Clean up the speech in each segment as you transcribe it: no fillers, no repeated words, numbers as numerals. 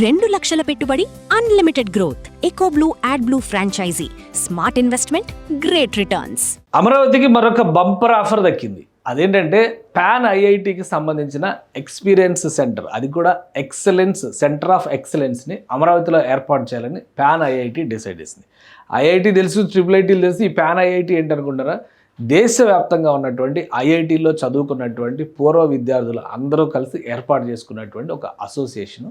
2 లక్షల పెట్టుబడి, unlimited growth. EcoBlue AdBlue franchisee. Smart investment, great returns. అమరావతికి మరొక బంపర్ ఆఫర్ దక్కింది. అదేంటంటే పాన్ ఐఐటికి సంబంధించిన ఎక్స్పీరియన్స్ సెంటర్, అది కూడా ఎక్సలెన్స్ సెంటర్ ఆఫ్ ఎక్సలెన్స్ని అమరావతిలో ఏర్పాటు చేయాలని పాన్ ఐఐటి డిసైడ్ చేసింది. ఐఐటి తెలుసు, ట్రిపుల్ ఐటీలు తెలుసు. ఈ పాన్ ఐఐటి ఏంటనుకుంటారా? దేశవ్యాప్తంగా ఉన్నటువంటి ఐఐటీలో చదువుకున్నటువంటి పూర్వ విద్యార్థులు అందరూ కలిసి ఏర్పాటు చేసుకున్నటువంటి ఒక అసోసియేషను.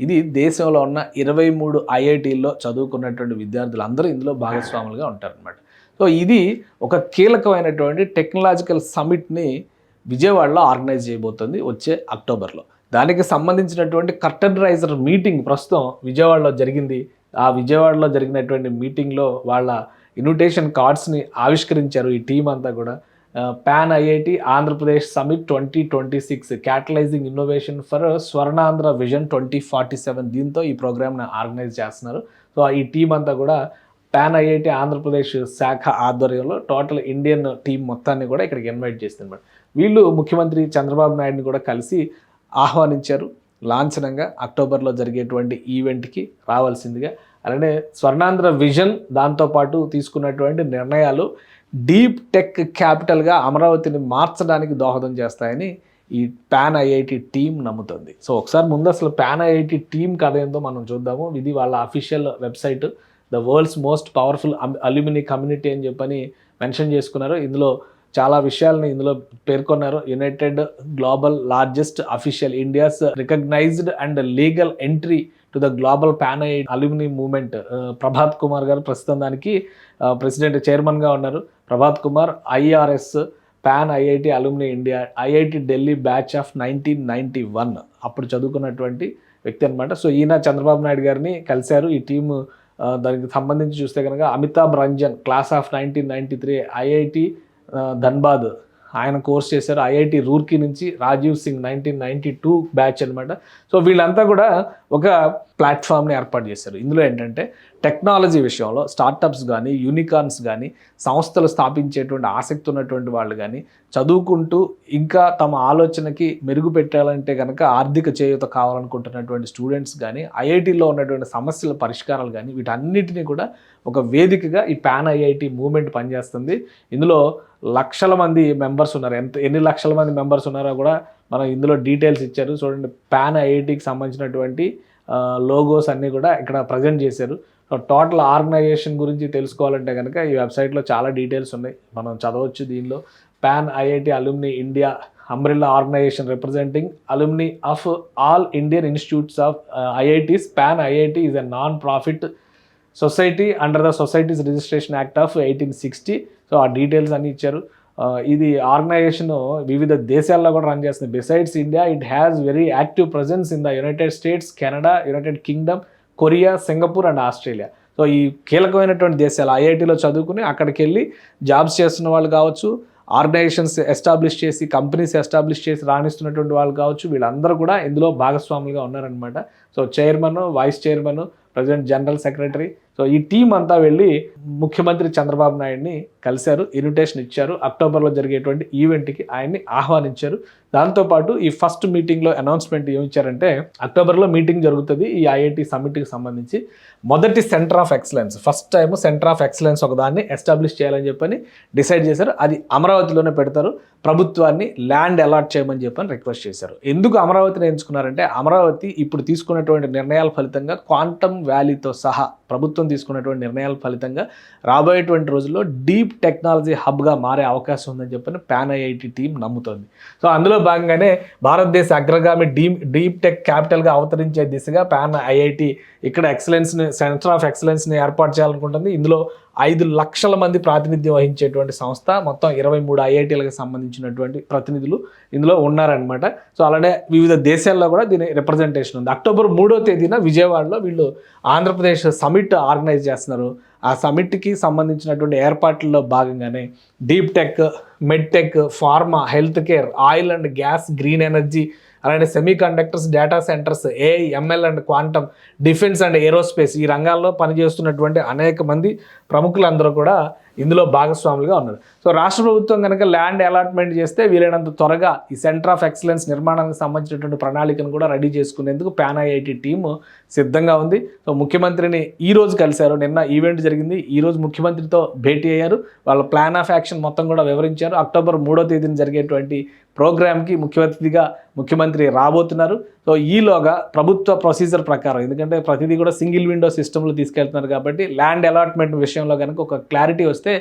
ఇది దేశంలో ఉన్న 23 ఐఐటీల్లో చదువుకున్నటువంటి విద్యార్థులు అందరూ ఇందులో భాగస్వాములుగా ఉంటారనమాట. సో ఇది ఒక కీలకమైనటువంటి టెక్నాలజికల్ సమిట్ని విజయవాడలో ఆర్గనైజ్ చేయబోతుంది వచ్చే అక్టోబర్లో. దానికి సంబంధించినటువంటి కర్టన్ రైజర్ మీటింగ్ ప్రస్తుతం విజయవాడలో జరిగింది. ఆ విజయవాడలో జరిగినటువంటి మీటింగ్లో వాళ్ళ ఇన్విటేషన్ కార్డ్స్ని ఆవిష్కరించారు ఈ టీం అంతా కూడా. Pan IIT Andhra Pradesh summit 2026 catalysing innovation for Swarnandhra vision 2047, దీంతో ఈ ప్రోగ్రామ్ని ఆర్గనైజ్ చేస్తున్నారు. సో ఈ టీం అంతా కూడా పాన్ ఐఐటి ఆంధ్రప్రదేశ్ శాఖ ఆధ్వర్యంలో టోటల్ ఇండియన్ టీం మొత్తాన్ని కూడా ఇక్కడికి ఇన్వైట్ చేస్తున్నారు. వీళ్ళు ముఖ్యమంత్రి చంద్రబాబు నాయుడుని కూడా కలిసి ఆహ్వానించారు. లాంఛనంగా అక్టోబర్లో జరిగేటువంటి ఈవెంట్కి రావాల్సిందిగా. అలానే స్వర్ణాంధ్ర విజన్ దాంతోపాటు తీసుకున్నటువంటి నిర్ణయాలు డీప్ టెక్ క్యాపిటల్గా అమరావతిని మార్చడానికి దోహదం చేస్తాయని ఈ పాన్ ఐఐటి టీం నమ్ముతుంది. సో ఒకసారి ముందు అసలు పాన్ ఐఐటి టీం కథ ఏందో మనం చూద్దాము. ఇది వాళ్ళ official website. The world's most powerful alumni community అని చెప్పని మెన్షన్ చేసుకున్నారు. ఇందులో చాలా విషయాలని ఇందులో పేర్కొన్నారు. United global largest official, India's recognised and legal entry to the global pan IIT alumni movement. Prabhat Kumar garu ప్రస్తుతం దానికి ప్రెసిడెంట్, చైర్మన్గా ఉన్నారు. Prabhat Kumar IRS, pan IIT alumni India, IIT Delhi batch of 1991 అప్పుడు చదువుకున్నటువంటి వ్యక్తి అనమాట. సో ఈయన చంద్రబాబు నాయుడు గారిని కలిశారు. ఈ టీము దానికి సంబంధించి చూస్తే కనుక Amitabh Ranjan class of 1993 IIT Dhanbad ఆయన కోర్స్ చేశారు. ఐఐటి రూర్కీ నుంచి రాజీవ్ సింగ్ 1992 బ్యాచ్ అనమాట. సో వీళ్ళంతా కూడా ఒక ప్లాట్ఫామ్ని ఏర్పాటు చేశారు. ఇందులో ఏంటంటే టెక్నాలజీ విషయంలో స్టార్టప్స్ కానీ, యూనికార్న్స్ కానీ, సంస్థలు స్థాపించేటువంటి ఆసక్తి ఉన్నటువంటి వాళ్ళు కానీ, చదువుకుంటూ ఇంకా తమ ఆలోచనకి మెరుగు పెట్టాలంటే కనుక ఆర్థిక చేయూత కావాలనుకుంటున్నటువంటి స్టూడెంట్స్ కానీ, ఐఐటీలో ఉన్నటువంటి సమస్యల పరిష్కారాలు కానీ, వీటన్నిటినీ కూడా ఒక వేదికగా ఈ పాన్ ఐఐటి మూవ్మెంట్ పనిచేస్తుంది. ఇందులో లక్షల మంది మెంబర్స్ ఉన్నారు. ఎన్ని లక్షల మంది మెంబర్స్ ఉన్నారో కూడా మనం ఇందులో డీటెయిల్స్ ఇచ్చారు. చూడండి, పాన్ ఐఐటికి సంబంధించినటువంటి లోగోస్ అన్నీ కూడా ఇక్కడ ప్రజెంట్ చేశారు. సో టోటల్ ఆర్గనైజేషన్ గురించి తెలుసుకోవాలంటే కనుక ఈ వెబ్సైట్లో చాలా డీటెయిల్స్ ఉన్నాయి, మనం చదవచ్చు. దీనిలో pan IIT alumni India umbrella organisation representing alumni of all Indian institutes of IITs. Pan IIT is a non profit society under the societies registration act of 1860. So ఆ డీటెయిల్స్ అన్నీ ఇచ్చారు. ఇది ఆర్గనైజేషన్ వివిధ దేశాల్లో కూడా రన్ చేస్తుంది. Besides India, it has very active presence in the United States, Canada, United Kingdom, Korea, Singapore and Australia. So ఈ కీలకమైనటువంటి దేశాలు ఐఐటీలో చదువుకుని అక్కడికి వెళ్ళి జాబ్స్ చేస్తున్న వాళ్ళు కావచ్చు, ఆర్గనైజేషన్స్ ఎస్టాబ్లిష్ చేసి, కంపెనీస్ ఎస్టాబ్లిష్ చేసి రాణిస్తున్నటువంటి వాళ్ళు కావచ్చు, వీళ్ళందరూ కూడా ఇందులో భాగస్వాములుగా ఉన్నారనమాట. So chairman, vice chairman, president, general secretary. So ఈ టీం అంతా వెళ్ళి ముఖ్యమంత్రి చంద్రబాబు నాయుడిని కలిశారు, ఇన్విటేషన్ ఇచ్చారు. అక్టోబర్లో జరిగేటువంటి ఈవెంట్కి ఆయన్ని ఆహ్వానించారు. దాంతోపాటు ఈ ఫస్ట్ మీటింగ్లో అనౌన్స్మెంట్ ఏమిచ్చారంటే, అక్టోబర్లో మీటింగ్ జరుగుతుంది ఈ ఐఐటి సమ్మిట్కి సంబంధించి. మొదటి centre of excellence, first time centre of excellence ఒకదాన్ని ఎస్టాబ్లిష్ చేయాలని చెప్పని డిసైడ్ చేశారు. అది అమరావతిలోనే పెడతారు. ప్రభుత్వాన్ని ల్యాండ్ అలాట్ చేయమని చెప్పని రిక్వెస్ట్ చేశారు. ఎందుకు అమరావతిని ఎంచుకున్నారంటే, అమరావతి ఇప్పుడు తీసుకున్నటువంటి నిర్ణయాల ఫలితంగా, క్వాంటమ్ వ్యాలీతో సహా ప్రభుత్వం తీసుకున్నటువంటి నిర్ణయాల ఫలితంగా రాబోయేటువంటి రోజుల్లో డీప్ టెక్నాలజీ హబ్గా మారే అవకాశం ఉందని చెప్పని పాన్ ఐఐటి టీం నమ్ముతోంది. సో అందులో భాగంగానే భారతదేశ అగ్రగామి డీప్ టెక్ క్యాపిటల్గా అవతరించే దిశగా పాన్ ఐఐటి ఇక్కడ ఎక్సలెన్స్ని, సెంటర్ ఆఫ్ ఎక్సలెన్స్ని ఏర్పాటు చేయాలనుకుంటుంది. ఇందులో 5 లక్షల మంది ప్రాతినిధ్యం వహించేటువంటి సంస్థ, మొత్తం 23 ఐఐటీలకు సంబంధించినటువంటి ప్రతినిధులు ఇందులో ఉన్నారనమాట. సో అలానే వివిధ దేశాల్లో కూడా దీని రిప్రజెంటేషన్ ఉంది. అక్టోబర్ 3వ తేదీన విజయవాడలో వీళ్ళు ఆంధ్రప్రదేశ్ సమిట్ ఆర్గనైజ్ చేస్తున్నారు. ఆ సమిట్కి సంబంధించినటువంటి ఏర్పాట్లలో భాగంగానే deep tech, med tech, pharma, health care, oil and gas, green energy, అలానే semi conductors, data centres, AI, ML and quantum, defence and aerospace, ఈ రంగాల్లో పనిచేస్తున్నటువంటి అనేక మంది ప్రముఖులందరూ కూడా ఇందులో భాగస్వాములుగా ఉన్నారు. సో రాష్ట్ర ప్రభుత్వం కనుక ల్యాండ్ అలాట్మెంట్ చేస్తే వీలైనంత త్వరగా ఈ సెంటర్ ఆఫ్ ఎక్సలెన్స్ నిర్మాణానికి సంబంధించినటువంటి ప్రణాళికను కూడా రెడీ చేసుకునేందుకు ప్యాన్ ఐఐటి టీము సిద్ధంగా ఉంది. సో ముఖ్యమంత్రిని ఈ రోజు కలిశారు, నిన్న ఈవెంట్ జరిగింది, ఈ రోజు ముఖ్యమంత్రితో భేటీ అయ్యారు, వాళ్ళ ప్లాన్ ఆఫ్ యాక్షన్ మొత్తం కూడా వివరించారు. అక్టోబర్ 3వ తేదీన జరిగేటువంటి ప్రోగ్రామ్కి ముఖ్య అతిథిగా ముఖ్యమంత్రి రాబోతున్నారు. సో ఈలోగా ప్రభుత్వ ప్రొసీజర్ ప్రకారం, ఎందుకంటే ప్రతిదీ కూడా సింగిల్ విండో సిస్టంలో తీసుకెళ్తున్నారు కాబట్టి ల్యాండ్ అలాట్మెంట్ విషయంలో కనుక ఒక క్లారిటీ వస్తే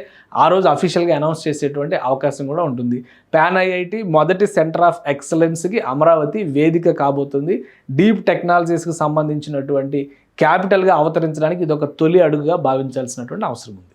ఆ రోజు అఫీషియల్గా అనౌన్స్ చేసేటువంటి అవకాశం కూడా ఉంటుంది. ప్యాన్ ఐఐటి మొదటి సెంటర్ ఆఫ్ ఎక్సలెన్స్కి అమరావతి వేదిక కాబోతుంది. డీప్ టెక్నాలజీస్కి సంబంధించినటువంటి క్యాపిటల్గా అవతరించడానికి ఇది ఒక తొలి అడుగుగా భావించాల్సినటువంటి అవసరం ఉంది.